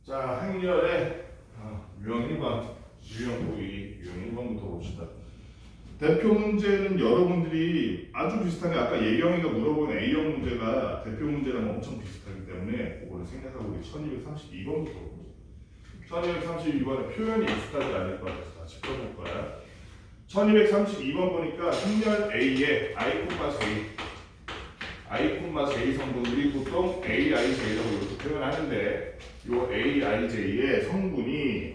자, 행렬의 유형 1번, 유형 보기, 유형 1번부터 봅시다. 대표 문제는 여러분들이 아주 비슷하게 아까 예경이가 물어본 A형 문제가 대표 문제랑 엄청 비슷하기 때문에 그거를 생각하고 우리 1232번부터 봅니다. 1232번에 표현이 익숙하지 않을 것 같아서 같이 풀어볼 거야. 1232번 보니까 행렬 A에 I, J 성분들이 보통 AIJ라고 이렇게 표현하는데 이 AIJ의 성분이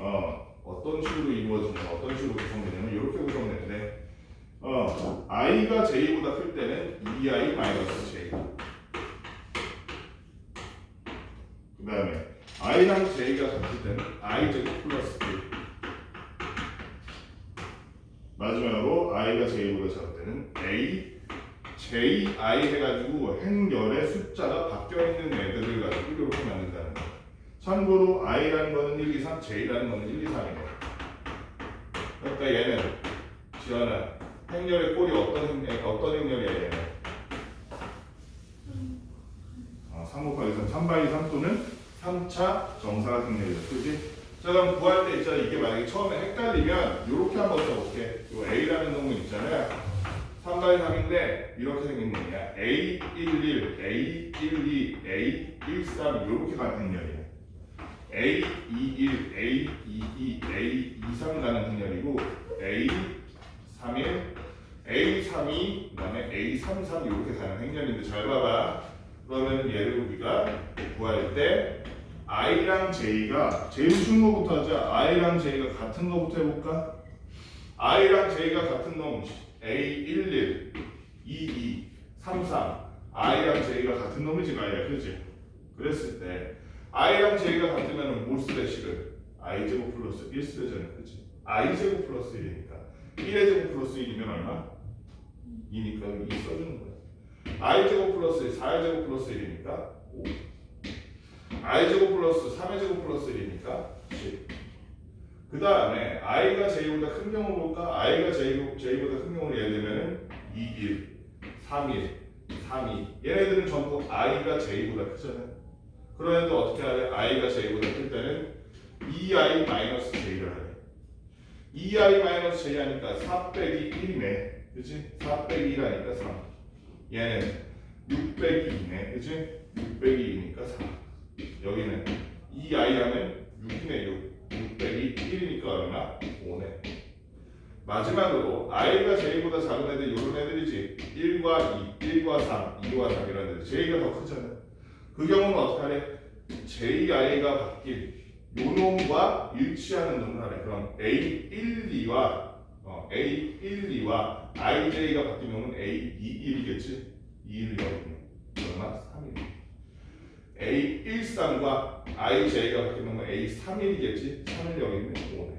어떤 식으로 이루어지냐, 어떤 식으로 구성되냐면 이렇게 구성되는데 I가 J보다 클 때는 EI-J 그 다음에 I랑 J가 같을 때는 IJ 플러스 J 마지막으로 I가 J보다 작을 때는 A, J, I 해가지고 행렬의 숫자가 바뀌어있는 애들을 가지고 이렇게 만든다는 거예요. 참고로 I라는 거는 1, 2, 3, J라는 거는 1, 2, 3이에요. 그러니까 얘는 지연아 행렬의 꼴이 어떤 행렬이야 얘는? 3 곱하기 3, 3 바이 3 또는 3차 정사각 행렬이다. 그치? 자 그럼 구할 때 있잖아. 이게 만약에 처음에 헷갈리면 이렇게 한번 써볼게. 요 A라는 놈은 있잖아요. 3 바이 3인데 이렇게 생긴 놈이야. A11, A12, A13 이렇게 가는 행렬이야. A21, A22, A23 가는 행렬이고 A31, A32, 그 다음에 A33 이렇게 가는 행렬인데 잘 봐봐. 그러면 얘를 우리가 구할 때 I랑 J가 제일 쉬운 거부터 하자. I랑 J가 같은 거부터 해볼까? I랑 J가 같은 놈 A11, 22, 33 I랑 J가 같은 놈이지 말이야. 그치? 그랬을 때 I랑 J가 같으면 뭘 쓰래 식을? I제곱 플러스 1 쓰래잖아. 그치? I제곱 플러스 1이니까 1의 제곱 플러스 1이면 얼마? 2니까 2 써주는 거야. I제곱 플러스 4의 제곱 플러스 1이니까 5 I제곱 플러스 3의 제곱 플러스 1이니까 10 그 다음에 I가 J보다 큰 경우 볼까? I가 J보다 큰 경우를 예를 들면 2, 1, 3, 1, 3, 2 얘네들은 전부 I가 J보다 크잖아. 그러는데 어떻게 하래? I가 J보다 클 때는 EI-J를 하래. EI-J 하니까 4 빼기 1이네. 그치? 4 빼기 1 하니까 3 얘는 6 빼기 2네. 그치? 6 빼기 2니까 4 여기는 EI 하면 6이네. 6 빼기 1이니까 얼마? 5네. 마지막으로 I가 J보다 작은 애들 이런 애들이지. 1과 2, 1과 3, 2와 3 이런 애들. J가 더 크잖아. 그 경우는 어떻게 하래? JI가 바뀔 요놈과 일치하는 놈을 하래. 그럼 A12와 A12와 IJ가 바뀐 놈은 A21이겠지? 2를 여기네. 얼마? 3일. A13과 IJ가 바뀐 놈은 A31이겠지? 3을 여기는 5네.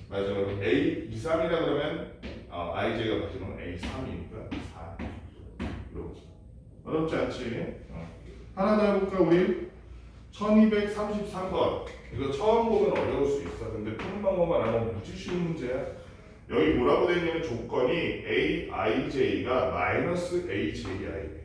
마지막으로 A23이라 그러면 IJ가 바뀐 놈은 A3이니까 4. 이렇게. 어렵지 않지? 하나 더 해볼까 우리? 1233번. 이거 처음 보면 어려울 수 있어. 근데 푸는 방법만 알면 무지 쉬운 문제야. 여기 뭐라고 되어 있냐면 조건이 AIJ가 마이너스 AJI.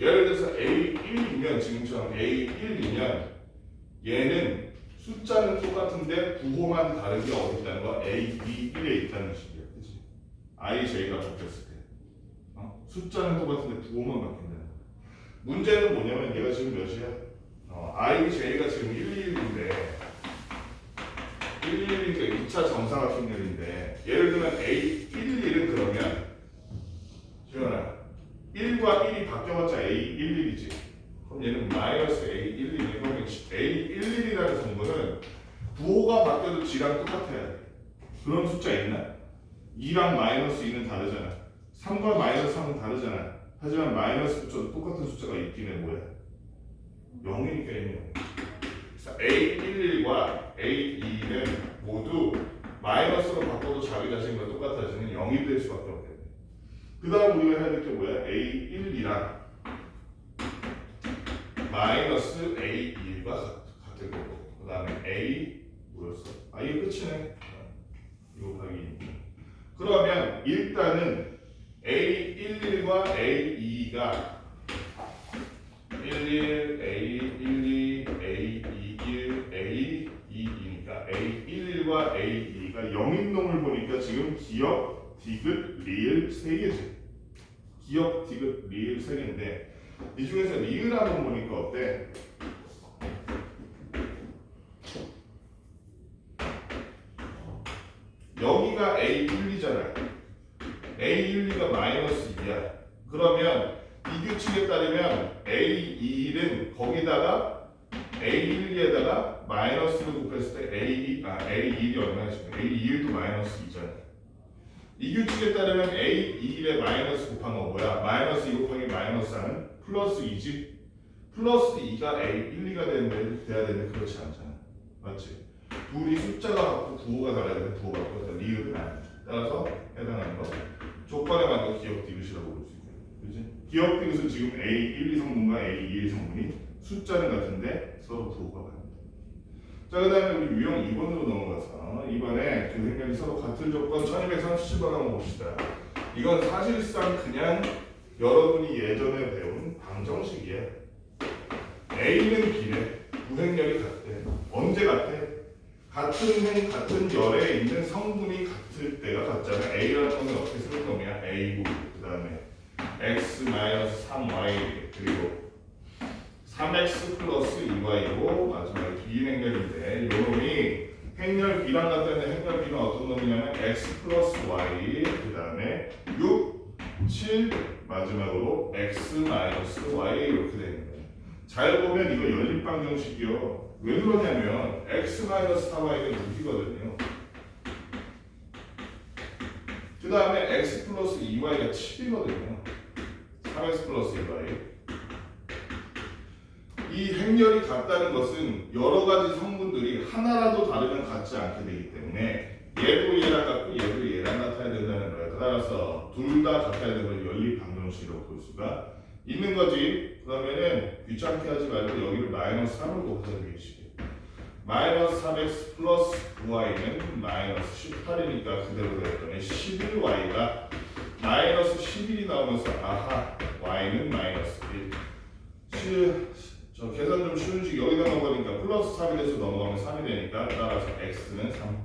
예를 들어서 A1이면 지금처럼 A1이면 얘는 숫자는 똑같은데 부호만 다른 게 어디 있다는 거? A, B, 1에 있다는 식이야. 그치? IJ가 바뀌었을 때 숫자는 똑같은데 부호만 바뀐다는 거야. 문제는 뭐냐면 얘가 지금 몇이야? IJ가 지금 121인데 121이니까 2차 정사각 행렬인데 예를 들면 A11은 그러면 지원아 1과 1이 바뀌어봤자 A11이지. 그럼 얘는 마이너스 A11이네. 그러면 A11이라는 성분은 부호가 바뀌어도 G랑 똑같아야 돼. 그런 숫자 있나? 2랑 마이너스 2는 다르잖아. 3과 마이너스 3은 다르잖아. 하지만 마이너스 붙여도 똑같은 숫자가 있긴 해. 뭐야? 0이니까 얘는 0. A11과 A2는 모두 마이너스로 바꿔도 자기 자신과 똑같아지는 0이 될 수밖에 없겠네. 그 다음 우리가 해야 될 게 뭐야? A12랑 마이너스 A1과 같을 거고 그 다음에 A 뭐였어? 이게 끝이네. 이거 하기. 그러면 일단은 A11과 A22가 11, A12, A21, A22니까 A11과 A22가 영인놈을 보니까 지금 기억, 디귿, 리을 3개지. 기억, 디귿, 리을 3개인데 이 중에서 리을 한번 보니까 어때? 여기가 A12잖아요. A12가 마이너스 2야. 그러면 이 규칙에 따르면 A21은 거기다가 A12에다가 마이너스를 곱했을 때 A21이 얼마나 싶어? A21도 마이너스 2잖아. 이 규칙에 따르면 A21에 마이너스 곱한 건 뭐야? 마이너스 2 곱하기 마이너스 4는 플러스 2지? 플러스 2가 A12가 돼야 되는데 그렇지 않잖아. 맞지? 둘이 숫자가 같고 부호가 달라야 되는데 부호가 같고 리을은 아니야. 따라서 해당하는 거 조건에 맞는 기억 디귿이라고 볼 수 있고, 그렇지? 기억 디귿은 지금 A12 성분과 A21 성분이 숫자는 같은데 서로 부호가 같다. 자, 그 다음에 우리 유형 2번으로 넘어가서 이번에 두 행렬이 서로 같은 조건 1237번 한번 봅시다. 이건 사실상 그냥 여러분이 예전에 배운 방정식이에요. A는 B래. 두 행렬이 같대. 언제 같대? 같은 열에 있는 성분이 같을 때가 같잖아. A라는 놈이 어떻게 쓰는 놈이야? A고 그 다음에 x-3y 그리고 3x 플러스 2y고 마지막에 B 행렬인데 이 놈이 행렬 B랑 같다는데 행렬 B는 어떤 놈이냐면 x 플러스 y 그 다음에 6, 7 마지막으로 x 마이너스 y 이렇게 되는 거예요. 잘 보면 이거 연립방정식이요. 왜 그러냐면 x-4y는 6이거든요. 그 다음에 x 플러스 2y가 7이거든요. 3x 플러스 2y. 이 행렬이 같다는 것은 여러 가지 성분들이 하나라도 다르면 같지 않게 되기 때문에 얘도 얘랑 같고 얘도 얘랑 같아야 된다는 거예요. 따라서 둘 다 같아야 되는 걸 연립방정식이라고 볼 수가 있는 거지. 그러면은 귀찮게 하지 말고 여기를 마이너스 3을 곱해서 되시게. 마이너스 3x 플러스 9y는 마이너스 18이니까 그대로 됐더니 11y가 마이너스 11이 나오면서 아하 y는 마이너스 1. 저 계산 좀 쉬운 식 여기다 넘어가니까 플러스 3이 돼서 넘어가면 3이 되니까 따라서 x는 3.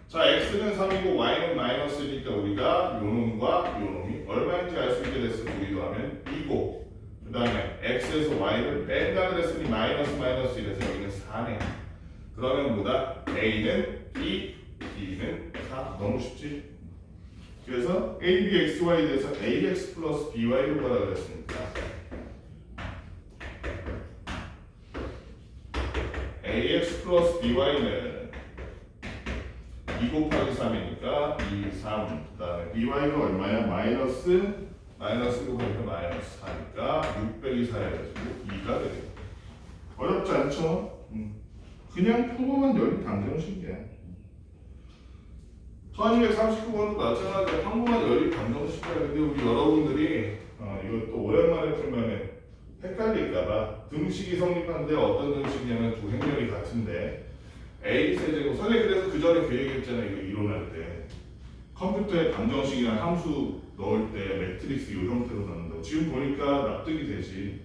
자, x는 3이고 y는 마이너스니까 우리가 요 놈과 요 놈이 얼마인지 알 수 있게 됐으면 우리도 하면 2고 그 다음에 x에서 y를 뺀다 그랬으니 마이너스 마이너스 이래서 여기는 4네. 그러면 뭐다? a는 2, b는 4. 너무 쉽지? 그래서 a, b, x, y에 대해서 ax 플러스 by로 보라 그랬으니까 ax 플러스 by는 2 곱하기 3이니까 2, 3. 그 다음에 by가 얼마야? 마이너스 1 곱하기 마이너스 4니까 6 빼기 4 해가지고 2가 되겠다. 어렵지 않죠? 그냥 평범한 연립 방정식이야. 1239번도 마찬가지로 평범한 연립 방정식이야. 근데 우리 여러분들이 이것도 오랜만에 풀면은 헷갈릴까봐 등식이 성립하는데 어떤 등식이냐면 두 행렬이 같은데 A 세제곱 선생님 그래서 그 전에 그 얘기했잖아요. 이거 이론할 때 컴퓨터에 방정식이나 함수 넣을 때 매트릭스 이 형태로 넣는다고. 지금 보니까 납득이 되지,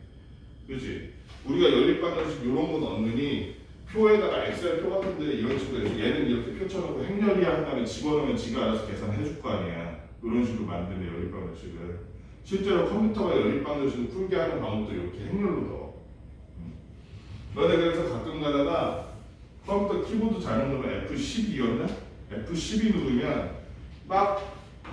그렇지? 우리가 연립 방정식 이런 거 넣느니 표에다가 엑셀 표 같은데 이런 식으로 해서 얘는 이렇게 펼쳐놓고 행렬이야 한다면 집어넣으면 지가 알아서 계산해 줄 거 아니야. 이런 식으로 만드는 연립 방정식을 실제로 컴퓨터가 연립 방정식을 풀게 하는 방법도 이렇게 행렬로 넣어. 너네 그래서 가끔 가다가 컴퓨터 키보드 잘못 누르면 F12였나? F12 누르면 막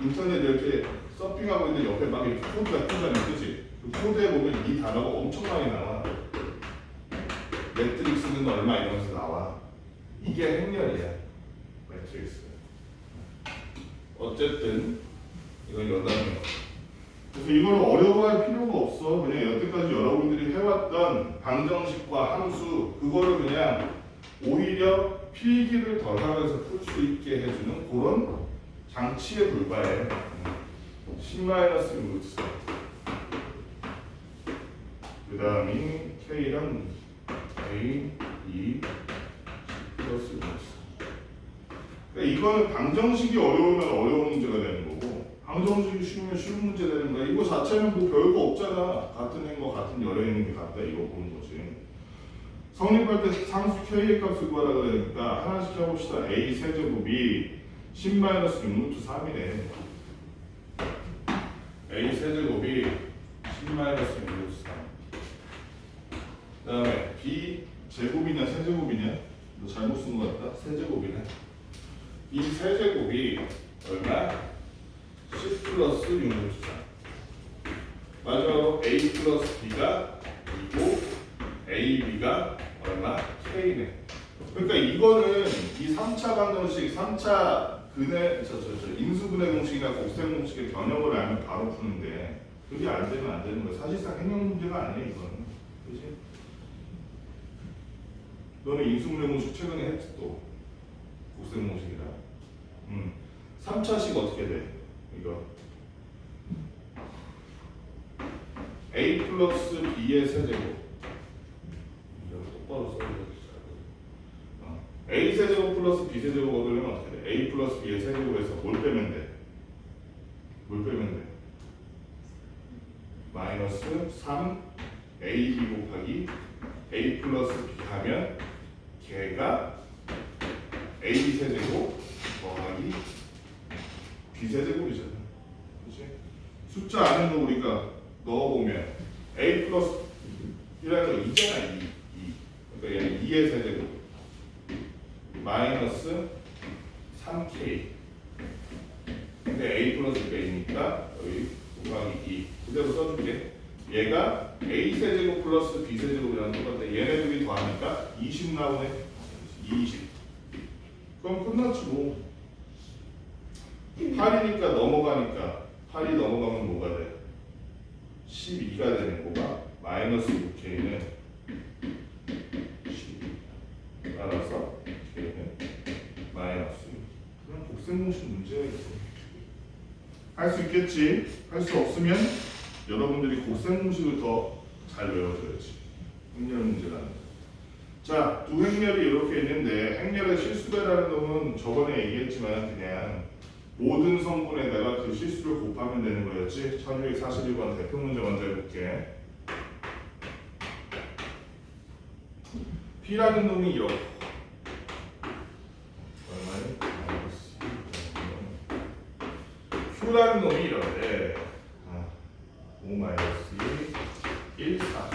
인터넷 이렇게 서핑하고 있는데 옆에 막 이렇게 코드가 뜨잖아, 그치? 그 코드에 보면 이 단어가 엄청 많이 나와. 매트릭스는 얼마 이러면서 나와. 이게 행렬이야, 매트릭스. 어쨌든 이건 여담이야. 그래서 이거는 어려워할 필요가 없어. 그냥 여태까지 여러분들이 해왔던 방정식과 함수 그거를 그냥 오히려 필기를 덜 하면서 풀 수 있게 해주는 그런 장치에 불과해. C-루트 그 다음이 K랑 A, E 플러스 루트. 그러니까 이거는 방정식이 어려우면 어려운 문제가 되는 거고 방정식이 쉬우면 쉬운 문제 되는 거야. 이거 자체는 뭐 별거 없잖아. 같은 행거 같은 열에 있는 게 같다 이거 보는 거지. 성립할 때 상수 K의 값을 구하라 그러니까 하나씩 해봅시다. A 세제곱이 10-6루트 3이네. A 세제곱이 10-6루트 3. 그 다음에 B 제곱이냐 세제곱이냐? 너 잘못 쓴 것 같다. 세제곱이네. B 세제곱이 얼마? 10 플러스 6루트 3. 마지막으로 A 플러스 B가 2고 A, B가 얼마? K네. 그러니까 이거는 이 3차 방정식, 3차 인수분해 공식이나 곱셈 공식의 변형을 알면 바로 푸는데 그게 안 되면 안 되는 거야. 사실상 행령 문제가 아니야 이거는. 그렇지? 너는 인수분해 공식 최근에 했지 또 곱셈 공식이라. 3차식 어떻게 돼? 이거 A 플러스 B의 세제곱. 똑바로 써야 A 세제곱 플러스 B 세제곱 얻으려면 어떻게 돼? A 플러스 B의 세제곱에서 뭘 빼면 돼? 뭘 빼면 돼? 마이너스 3 AB 곱하기 A 플러스 B 하면 걔가 A 세제곱 더하기 B 세제곱이잖아. 그렇지? 숫자 아는 거 우리가 넣어보면 A 플러스 B라는 거 있잖아. 2. 그러니까 얘는 2의 세제곱 마이너스 3K. 근데 A 플러스 B니까 여기 곱하기 2 그대로 써줄게. 얘가 A 세제곱 플러스 B 세제곱이랑 똑같은데 얘네들이 더하니까 20 나오네. 20. 그럼 끝났지 뭐. 8이니까 넘어가니까 8이 넘어가면 뭐가 돼? 12가 되는 거가 마이너스 6K는 12. 따라서 K는 마이너스. 그냥 곱셈 공식 문제야 이거. 할 수 있겠지. 할 수 없으면 여러분들이 곱셈 공식을 더 잘 외워줘야지. 행렬 문제라는 거. 자, 두 행렬이 이렇게 있는데 행렬의 실수배라는 놈은 저번에 얘기했지만 그냥 모든 성분에다가 그 실수를 곱하면 되는 거였지. 1241번 대표 문제 먼저 해볼게. P라는 놈이 이렇고 Q라는 놈이 이런데 5-2 1, 4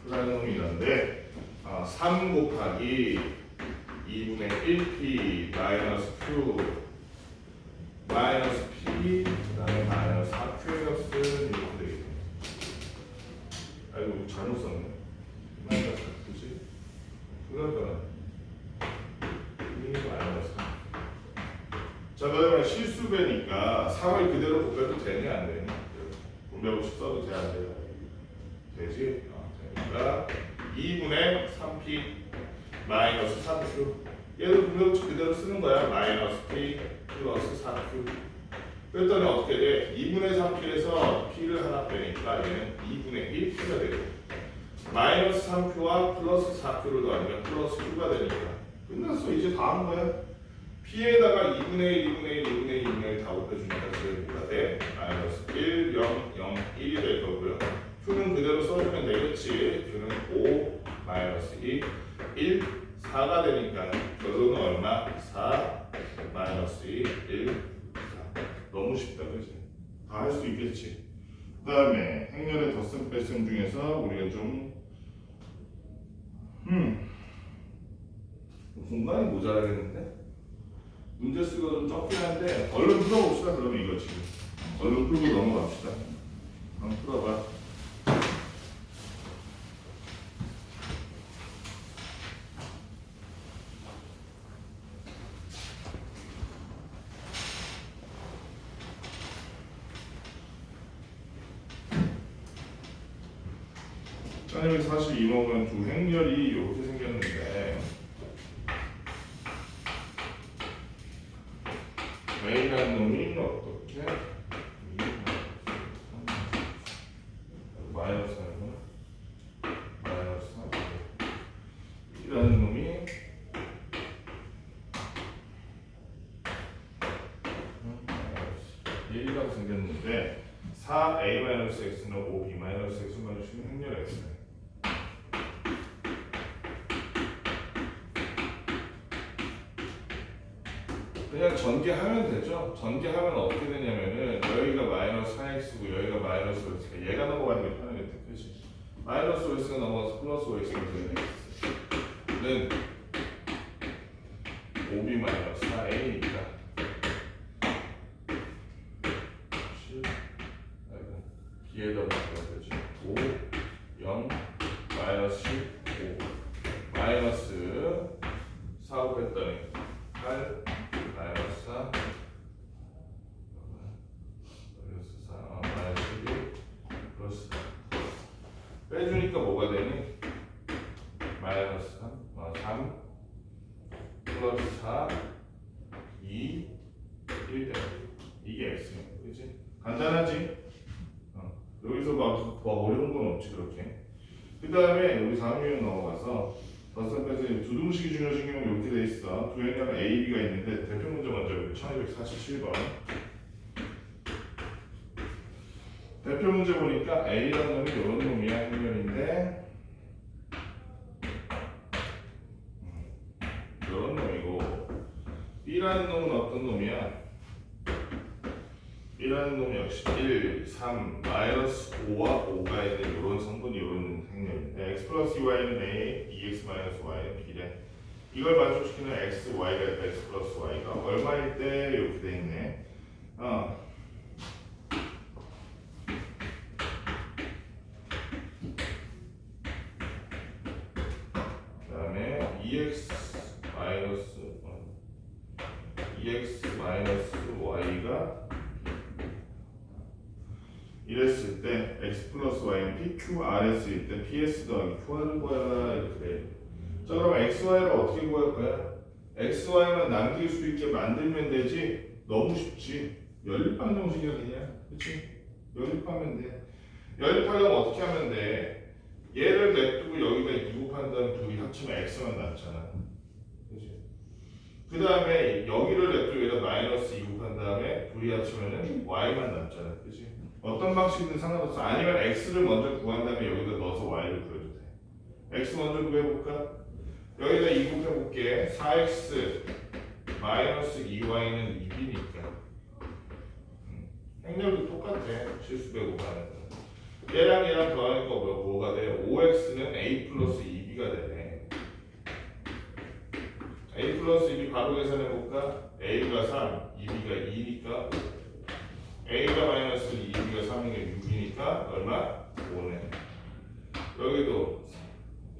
Q라는 놈이 이런데 3 곱하기 2분의 1P 마이너스 Q 마이너스 P 그 다음에 마이너스 4Q의 값은 이렇게 되겠네. 아이고 잘못 썼네. 마이너스 그치? 그러니까 이 마이너스 3. 자 그러면 실수배니까 3을 그대로 곱해도 되니 안 되니? 분배법식 써도 돼 안 돼? 되지? 되니까 2분의 3P 마이너스 3Q 얘도 분배법식 그대로 쓰는 거야. 마이너스 P 플러스 4Q 그랬더니 어떻게 돼? 2분의 3P에서 P를 하나 빼니까 얘는 2분의 1P가 되고 마이너스 3Q와 플러스 4Q를 더하니까 플러스 Q가 되니까 끝났어. 이제 다 한 거야. P에다가 2분의 1, 2분의 1, 2분의 1, 2분의 1 다 곱해주니까 제가 돼. 마이너스 1, 0, 0, 1이 될 거고요. Q는 그대로 써주면 되겠지. Q는 5, 마이너스 2, 1, 4가 되니까 결론은 얼마? 4, 마이너스 2, 1, 4. 너무 쉽다 그지? 다 할 수 있겠지. 그 다음에 행렬의 덧셈 뺄셈 중에서 우리가 좀 공간이 모자라겠는데? 문제 수가 좀 적긴 한데 얼른 풀어봅시다. 그러면 이거 지금 얼른 풀고 넘어갑시다. 한번 풀어봐. 선생님이 사실 이 놈은 두 행렬이 이렇게 생겼는데 A라는 놈이 어떻게 마이너스 3 마이너스 3 B라는 놈이 1이라고 생겼네. 생겼는데 4a-x는 5b-x만 주시면 행렬 x네. 그냥 전개하면 되죠. 전개하면 어떻게 되냐면은 여기가 마이너스 4x고 여기가 마이너스 5x가 얘가 넘어가는 게 편하겠다. 그렇지? 마이너스 5x가 넘어가서 플러스 5x가 되는 x는 5b 마이너스 4a니까 b에다 바꿔야 되지. 5, 0, 마이너스 15 마이너스 4로 뺐더니 8 마이너스 4 마이너스 4 마이너스 11 플러스 4 빼주니까 뭐가 되니? 마이너스 3 플러스 4 2 1 되니 이게 x야. 그치? 간단하지? 여기서 막 어려운 건 없지 그렇게. 그 다음에 여기 다음 유형 넘어가서 덧셈까지 두등식이 중요하신 경우 이렇게 돼 있어. 두 행렬은 A, B가 있는데 대표 문제 먼저 볼게요. 1247번. 대표 문제 보니까 A라는 놈이 이런 놈이야. 행렬인데 이런 놈이고 B라는 놈은 어떤 놈이야? B라는 놈이 역시 1, 3, 마이너스 5와 5가 있는 이런 성분이 이런 행렬인데 x 플러스 2y는 a, 2x 마이너스 y는 b래. 이걸 만족시키는 x, y가 있다. x 플러스 y가 얼마일 때 이렇게 돼 있네. 그 다음에 2x 마이너스 y가 이랬을 때 x 플러스 y는 PQRS일 때 PS 더하기 Q하는 거야. 이렇게 돼. 자 그럼 XY를 어떻게 구할 거야? XY만 남길 수 있게 만들면 되지. 너무 쉽지. 연립방 정식이야 그냥. 그치? 연립하면 돼. 연립하려면 어떻게 하면 돼? 얘를 냅두고 여기다 2 곱한 다음 둘이 합치면 X만 남잖아. 그치? 그 다음에 여기를 냅두고 여기다 마이너스 2 곱한 다음에 둘이 합치면은 Y만 남잖아. 그치? 어떤 방식이든 상관없어. 아니면 x를 먼저 구한 다음에 여기다 넣어서 y를 구해도 돼. x 먼저 구해볼까? 여기다 2 곱해볼게. 4x 마이너스 2y는 2b니까 행렬도 똑같아. 실수 빼고 가는 거. 얘랑 더하니까 뭐가 돼? 5x는 a 플러스 2b가 되네. a 플러스 2b 바로 계산해볼까? a가 3, 2b가 2니까 a가 마이너스 2b가 3이니까 6이니까 얼마? 5네. 여기도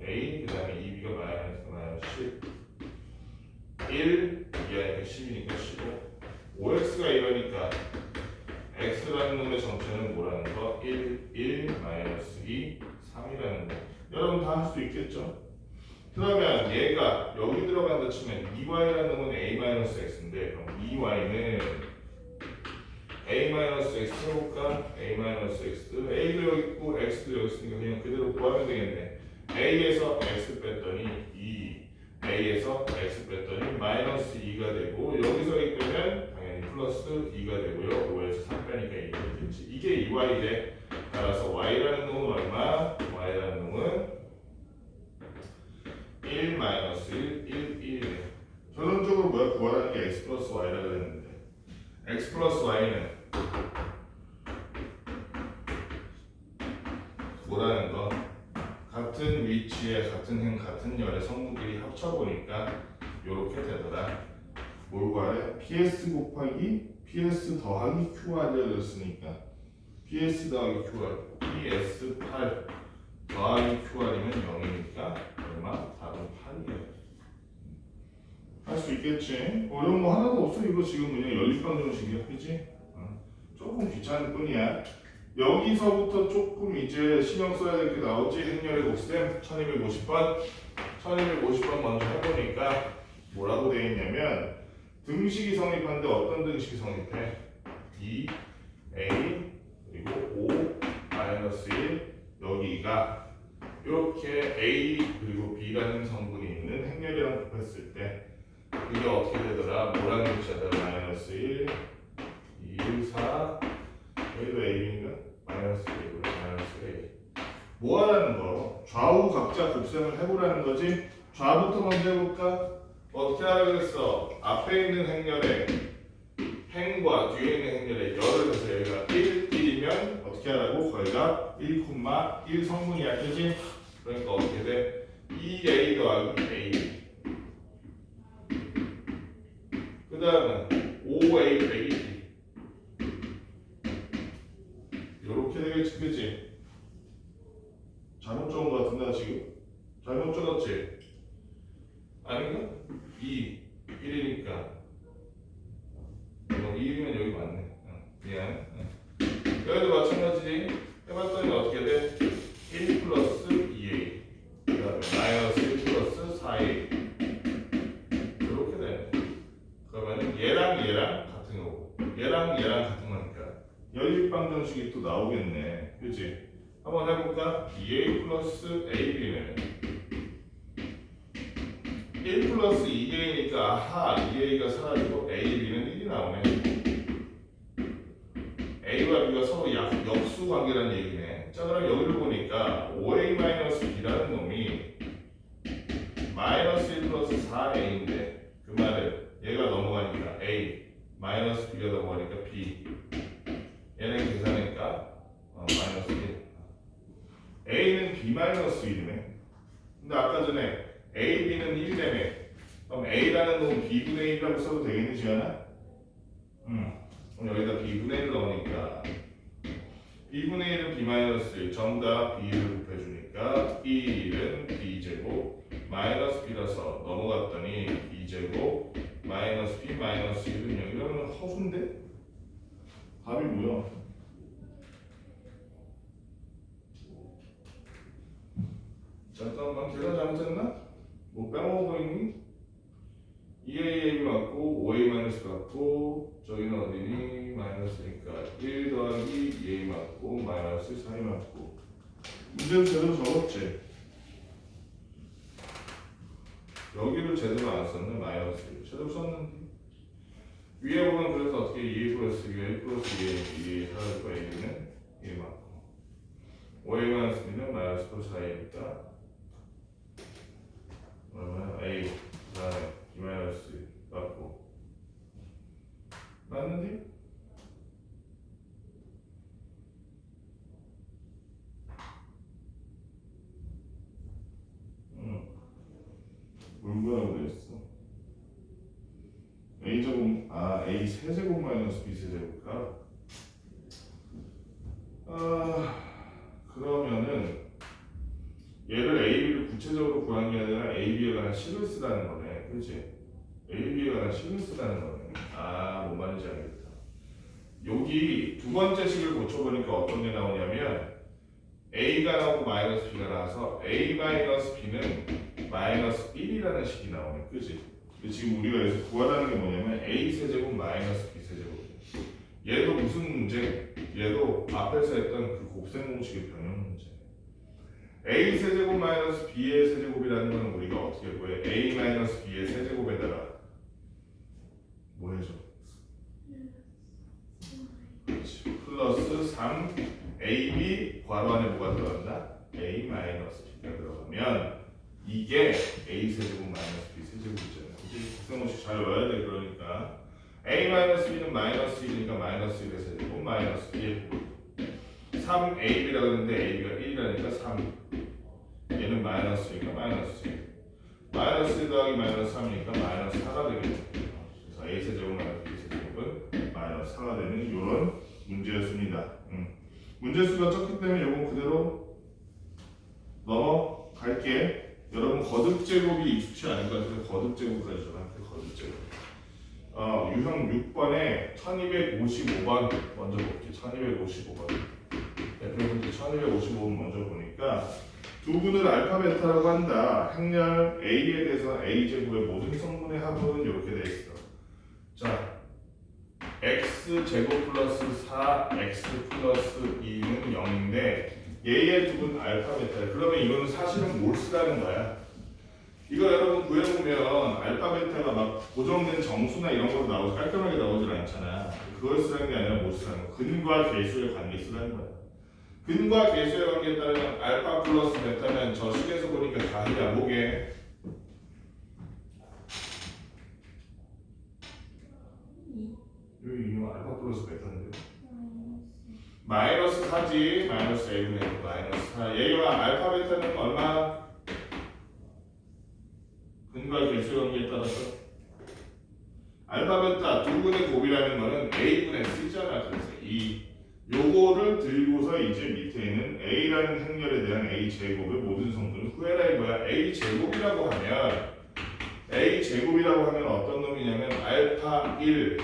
a 그 다음에 2b가 마이너스 10 1 2하니까 10이니까 15 5x가 이러니까 x라는 놈의 정체는 뭐라는 거? 1 마이너스 2 3이라는 거. 여러분 다 할 수 있겠죠? 그러면 얘가 여기 들어간다 치면 2y라는 놈은 a 마이너스 x인데 그럼 2y는 a-x 해볼까? a-x a도 여기 있고 x도 여기 있으니까 그냥 그대로 구하면 되겠네. a에서 x 뺐더니 2 a에서 x 뺐더니 마이너스 2가 되고 여기서 빼면 당연히 플러스 2가 되고요. 5에서 3 빼니까 2가 되겠지. 이게 2y래. 따라서 y라는 놈은 얼마? y라는 놈은 1 마이너스 1 1이네. 결론적으로 뭐야? 구하라는 게 x 플러스 y라 그랬는데 x 플러스 y는 뭐라는 거? 같은 위치에 같은 행 같은 열의 성분끼리 합쳐보니까 이렇게 되더라. 뭘 구하래? PS 곱하기 PS 더하기 Q가 되었으니까 PS 더하기 QR PS 8 더하기 QR이면 0이니까 얼마? 답은 8이에요. 할 수 있겠지? 어려운 거 하나도 없어. 이거 지금 그냥 연립방 정식이야. 그치? 조금 귀찮을 뿐이야. 여기서부터 조금 이제 신경 써야 될 게 나오지. 행렬의 곱셈 1250번 1250번 먼저 해보니까 뭐라고 되어 있냐면 등식이 성립하는데 어떤 등식이 성립해? 2a 그리고 5 마이너스 1 여기가 이렇게 a 그리고 b라는 성분이 있는 행렬이랑 곱했을 때 이게 어떻게 되더라? 뭐라는 글자다? 마이너스 1 2 4 여기도 AB인가? 마이너스 A고 마이너스 A. 뭐 하라는 거? 좌우 각자 곱셈을 해보라는 거지? 좌부터 먼저 해볼까? 어떻게 하라 그랬어? 앞에 있는 행렬에 행과 뒤에 있는 행렬에 열을 해서 여기가 1이면 어떻게 하라고? 거기가 1,1 성분이야, 그지? 그러니까 어떻게 돼? 2A 더하기 A. 그 다음은 5A 빼기 B. 요렇게 되겠지, 그지? 잘못 적은 거 같은데, 지금? 잘못 적었지? 아닌가? 2, 1이니까 2이면 여기 맞네. 미안. 여기도 마찬가지지. 해봤더니 어떻게 돼? 1 플러스 2a 그 다음에 마이너스 1 플러스 4a 이렇게 되네. 그러면 얘랑 같은 거고 얘랑 같은 거니까 연립방정식이 또 나오겠네. 그치? 한번 해볼까? 2a 플러스 ab는 1 플러스 2a니까 아하 2a가 사라지고 ab는 1이 나오네. a와 b가 서로 역수 관계라는 얘기네. 자 그럼 여기를 보니까 5a-b라는 놈이 마이너스 1 플러스 4a인데 그 말은 얘가 넘어가니까 a 마이너스 b가 넘어가니까 b 얘는 계산하니까 마이너스 1 a는 b 마이너스 1이네. 근데 아까 전에 a, b는 1이라며. 그럼 a라는 놈은 b분의 1이라고 써도 되겠니 지연아? 그럼 여기다 b분의 1 넣으니까 b분의 1은 b-1 전부 다 b를 곱해주니까 1은 b제곱 마이너스 b라서 넘어갔더니 b제곱 마이너스 b 마이너스 1은 여기 이러면 허수인데? 답이 뭐야? 잠깐만 계산 잘못했나? 뭐 빼먹은 거 있니? 2a 맞고 5a 마이너스 맞고 저기는 어디니? 마이너스니까 1 더하기 2a 맞고 마이너스 4a 맞고 문제는 제대로 적었지? 여기를 제대로 안 썼네. 마이너스 1 제대로 썼는데 위에 보면 그래서 어떻게 2a 플러스 2a 1 플러스 2a 사라지고 a는 1 맞고 5a 마이너스 b는 마이너스 4a니까 그러면 a 그 다음에 마이너스 맞고 맞는데? 뭐라고 되어있어? a제곱 a 세제곱 마이너스 b 세제곱가 그러면은 얘를 AB를 구체적으로 구한 게 아니라 AB에 관한 식을 쓰라는 거네. 그렇지? AB에 관한 식을 쓰라는 거네. 뭔 말인지 알겠다. 여기 두 번째 식을 고쳐보니까 어떤 게 나오냐면 A가 나오고 마이너스 B가 나와서 A 마이너스 B는 마이너스 1이라는 식이 나오네. 그렇지? 근데 지금 우리가 여기서 구하라는 게 뭐냐면 A 세제곱 마이너스 B 세제곱. 얘도 무슨 문제? 얘도 앞에서 했던 그 곱셈 공식의 변형 문제. a 세제곱 마이너스 b의 세제곱이라는 건 우리가 어떻게 구해? a 마이너스 b의 세제곱에다가 뭐 해줘? 그렇지. 플러스 3 ab 괄호 안에 뭐가 들어간다? a 마이너스 b가 들어가면 이게 a 세제곱 마이너스 b 세제곱이잖아. 그치? 곱셈 공식 잘 외워야 돼. 그러니까 a 마이너스 b는 마이너스 1이니까 마이너스 1의 세제곱 마이너스 1 3ab라고 했는데 ab가 1이라니까 3 얘는 마이너스니까 마이너스 1 마이너스 1 더하기 마이너스 3이니까 마이너스 4가 되겠네요. 그래서 a 세제곱 마이너스 b 세제곱은 마이너스 4가 되는 이런 문제였습니다. 문제수가 적기 때문에 이건 그대로 넘어갈게. 여러분 거듭제곱이 익숙치 않을 것 같아서 거듭제곱까지 전할게요. 거듭제곱. 유형 6번에 1255번 먼저 볼게요. 1255번. 대표 문제 1255번 먼저 보니까 두 분을 알파 베타라고 한다. 행렬 A에 대해서 A제곱의 모든 성분의 합은 이렇게 돼 있어. 자, X제곱 플러스 4X 플러스 2는 0인데 얘의 두 분 알파 베타래. 그러면 이거는 사실은 뭘 쓰라는 거야? 이거 여러분 구해보면 알파 베타가 막 고정된 정수나 이런 걸로 나오지 깔끔하게 나오질 않잖아. 그걸 쓰라는 게 아니라 뭐 쓰라는 거야. 근과 계수의 관계 쓰라는 거야. 근과 계수의 관계에 따르면 알파 플러스 베타면 저 식에서 보니까 다이야. 뭐게? 여기 이거 알파 플러스 베타인데 마이너스 4지. 마이너스 A분의 1 마이너스 4. 얘가 알파 베타는 얼마? 근과 계수 관계에 따라서 알파 베타 두 분의 곱이라는 거는 A분의 C잖아. 그래서 이 요거를 들고서 이제 밑에 있는 A라는 행렬에 대한 A 제곱의 모든 성분을 구해라 이거야. A 제곱이라고 하면 어떤 놈이냐면 알파 1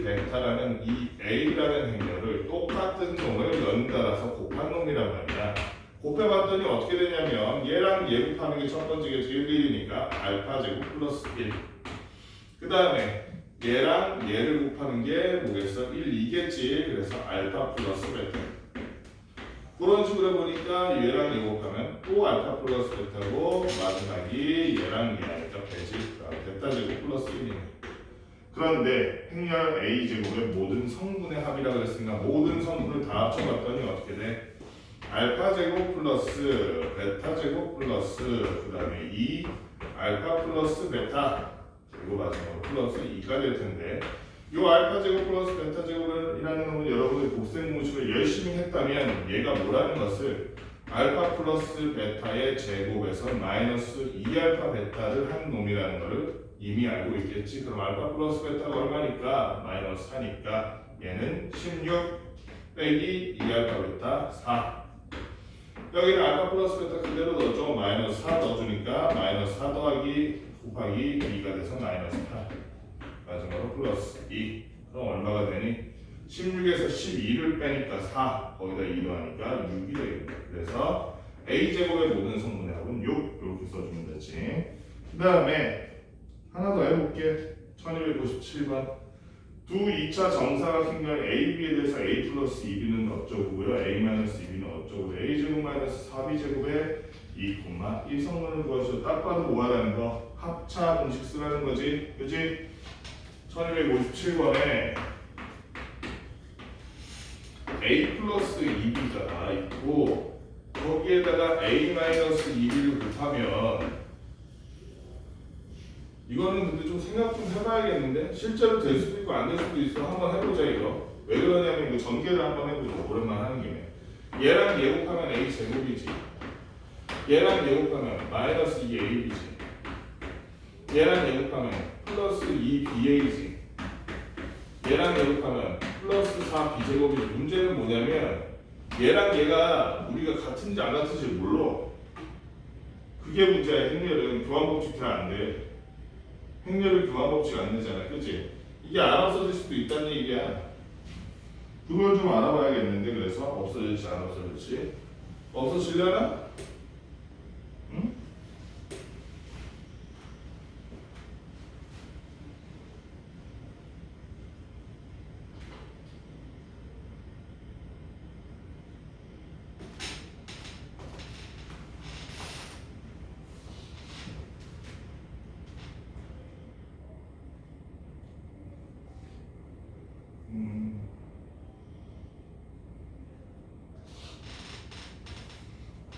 베타라는 이 A라는 행렬을 똑같은 놈을 연달아서 곱한 놈이란 말이야. 곱해봤더니 어떻게 되냐면 얘랑 얘 곱하는 게 첫 번째겠지. 1, 1이니까 알파 제곱 플러스 1. 그 다음에 얘랑 얘를 곱하는 게 뭐겠어? 1, 2겠지. 그래서 알파 플러스 베타. 그런 식으로 보니까 얘랑 얘 곱하면 또 알파 플러스 베타고 마지막이 얘랑 얘니까 베타 제곱 플러스 1이네. 그런데 행렬 A 제곱의 모든 성분의 합이라고 그랬으니까 모든 성분을 다 합쳐봤더니 어떻게 돼? 알파 제곱 플러스 베타 제곱 플러스 그 다음에 2 알파 플러스 베타 그리고 마지막으로 플러스 2가 될 텐데 이 알파 제곱 플러스 베타 제곱이라는 건 여러분이 곱셈 공식을 열심히 했다면 얘가 뭐라는 것을 알파 플러스 베타의 제곱에서 마이너스 2알파 베타를 한 놈이라는 것을 이미 알고 있겠지. 그럼 알파 플러스 베타가 얼마니까? 마이너스 4니까 얘는 16 빼기 2알파 베타 4. 여기는 알파 플러스 베타 그대로 넣어줘. 마이너스 4 넣어주니까 마이너스 4 더하기 곱하기 2가 돼서 마이너스 8. 마지막으로 플러스 2. 그럼 얼마가 되니? 16에서 12를 빼니까 4. 거기다 2 더하니까 6이 되겠다. 그래서 A제곱의 모든 성분의 합은 6. 이렇게 써주면 되지. 그 다음에 하나 더 해볼게. 1257번. 두 2차 정사각형렬 AB에 대해서 A 플러스 2B는 어쩌고요? A 마이너스 2B는 어쩌고? A제곱 마이너스 4B제곱에 2, 이 성분을 구하셔. 딱 봐도 뭐하라는 거? 합차 공식 쓰라는 거지. 그지? 1257번에 A 플러스 2B가 있고 거기에다가 A 마이너스 2B를 곱하면 이거는 근데 좀 생각 좀 해봐야겠는데 실제로 될 수도 있고 안 될 수도 있어. 한번 해보자 이거. 왜 그러냐면 이거 전개를 한번 해보자. 오랜만에 하는 김에 얘랑 얘 곱하면 A 제곱이지. 얘랑 얘 곱하면 마이너스 2AB지. 얘랑 얘 곱하면 플러스 2BA지. 얘랑 얘 곱하면 플러스 4B제곱이지. 문제는 뭐냐면 얘랑 얘가 우리가 같은지 안 같은지 몰라. 그게 문제야. 행렬은 교환법칙 잘 안 돼. 행렬을 교환법칙 안 되잖아. 그치? 이게 안 없어질 수도 있다는 얘기야. 그걸 좀 알아봐야겠는데. 그래서 없어질지 안 없어질지. 없어지려나? 응?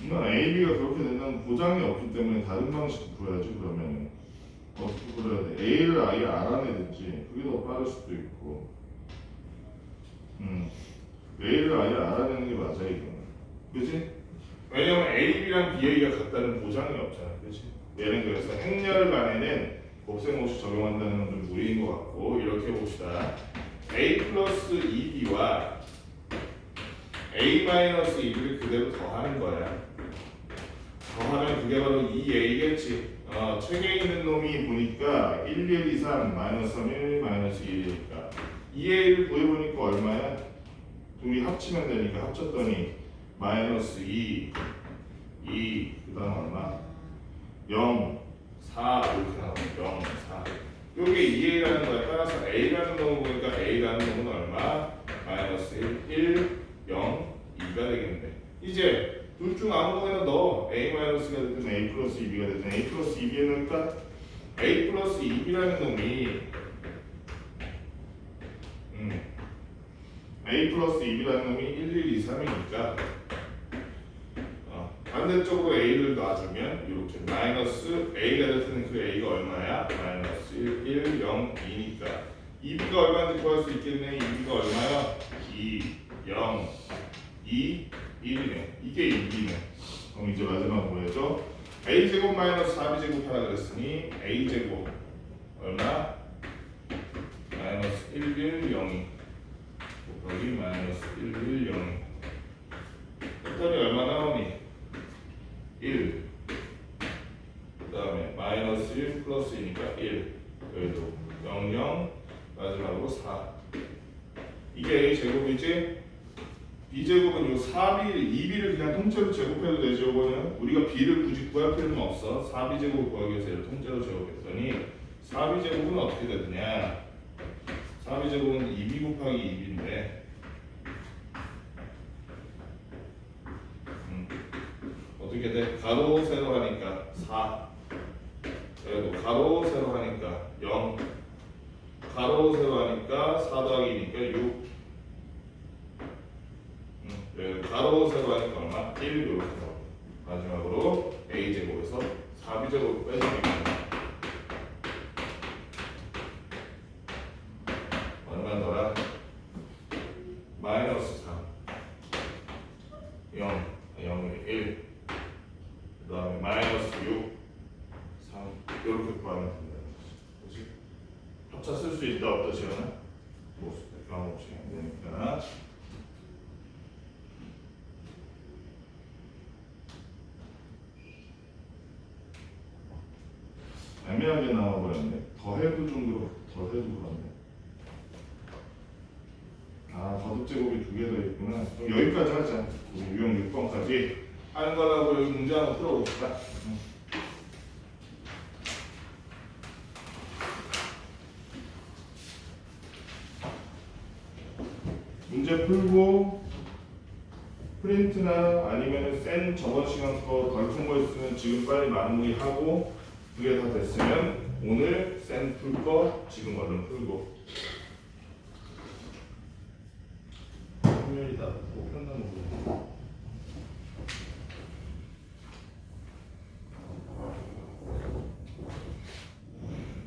이건 AB가 그렇게 된다는 보장이 없기 때문에 다른 방식 구해야지. 그러면 어떻게 그려야 돼? A를 아예 알아내든지 그게 더 빠를 수도 있고 A를 아예 알아내는 게 맞아 이거는. 그치? 왜냐면 AB랑 BA가 같다는 보장이 없잖아. 그치? 얘는 그래서 행렬 간에는 곱셈 공식 적용한다는 건 좀 무리인 것 같고 이렇게 해봅시다. A 플러스 2B와 A 마이너스 2B를 그대로 더하는 거야. 더하면 그게 바로 2A겠지. 책에 있는 놈이 보니까 1, 1, 2, 3, 마이너스 3, 1, 마이너스 1이니까 2A를 구해보니까 얼마야? 둘이 합치면 되니까 합쳤더니 마이너스 2, 그 다음 얼마? 0, 4 이렇게 나오면 0, 4 요게 2A라는 거야. 따라서 A라는 놈을 보니까 A라는 놈은 얼마? 마이너스 1, 0, 2가 되겠네. 이제 둘 중 아무거나 넣어. a-가 되든 a 플러스 2b가 되든 a 플러스 2b에 넣을까? a 플러스 2b라는 놈이 a 플러스 2b라는 놈이 1, 1, 2, 3이니까 반대쪽으로 a를 놔주면 이렇게 마이너스 a가 될 때는 그 a가 얼마야? 마이너스 1, 0, 2니까 2b가 얼마인지 구할 수 있겠네. 2b가 얼마야? 2, 0, 2, 1이네. 이게 2b네. 그럼 이제 마지막 뭐였죠? a제곱 마이너스 4b제곱 하라 그랬으니 a제곱 얼마? 마이너스 1, 1, 0이 곱하기 마이너스 1, 1, 0이 했더니 얼마 나오니? 1. 그 다음에 마이너스 1 플러스 2니까 1. 여기도 0, 0 마지막으로 4. 이게 a제곱이지? b제곱은 요 4b, 2b를 그냥 통째로 제곱해도 되죠. 이거는 우리가 b를 굳이 구할 필요는 없어. 4b제곱 구하기 위해서 얘를 통째로 제곱했더니 4b제곱은 어떻게 되느냐? 4b제곱은 2b 곱하기 2b인데 어떻게 돼? 가로 세로 하니까 4. 그래도 가로 세로 하니까 0. 가로 세로 하니까 4 더하기 2니까 6. 가로 세로 하니까 얼마? 1 이렇게 나오고 마지막으로 a제곱에서 4b제곱 빼주면 얼마 더라? 마이너스 3 0 0이 1 그 다음에 마이너스 6 3 이렇게 구하면 된다는 거지. 그치? 합차 쓸 수 있다 없다 지원은? 뭐 교환 없이 안 되니까 애매하게 나와버렸네. 더해도 좀 더해도 그렇네. 거듭제곱이 2개 더 있구나. 그럼 여기까지 하자. 우리 유형 6번까지 하는 거라고 여기 문제 한번 풀어봅시다. 문제 풀고 프린트나 아니면 센 저번 시간 거 덜 푼 거 있으면 지금 빨리 마무리하고 그게 다 됐으면 오늘 센 풀 거 지금 얼른 풀고 화면이 다 꼭 끝나는 거예요.